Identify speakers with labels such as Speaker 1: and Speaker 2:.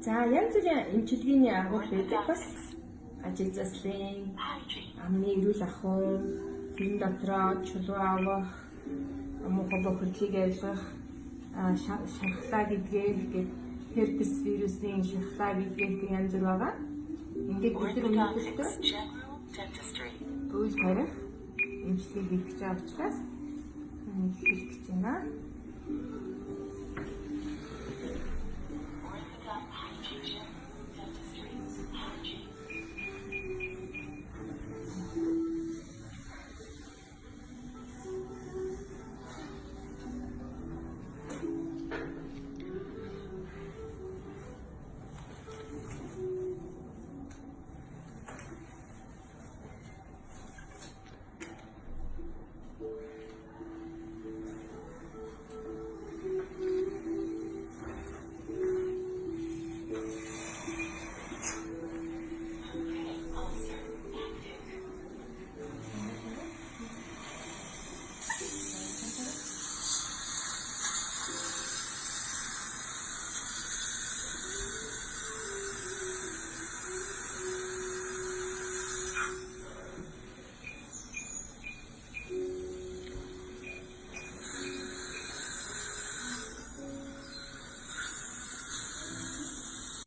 Speaker 1: За янз бүрийн эмчилгээний агуулга байдаг бас ажил заслын, амны эрүүл ахуй, тэрэн дотроо чулуу авах, муухай бохирдлыг авилгах, шархлаа гэдгээр herpes вирусын шархлаа гэдгээр янз бүр байгаа. Ингээд бид нар өнөөдөр үйл барих эмчилгээг хийх гэж байгаа учраас хэлж байна.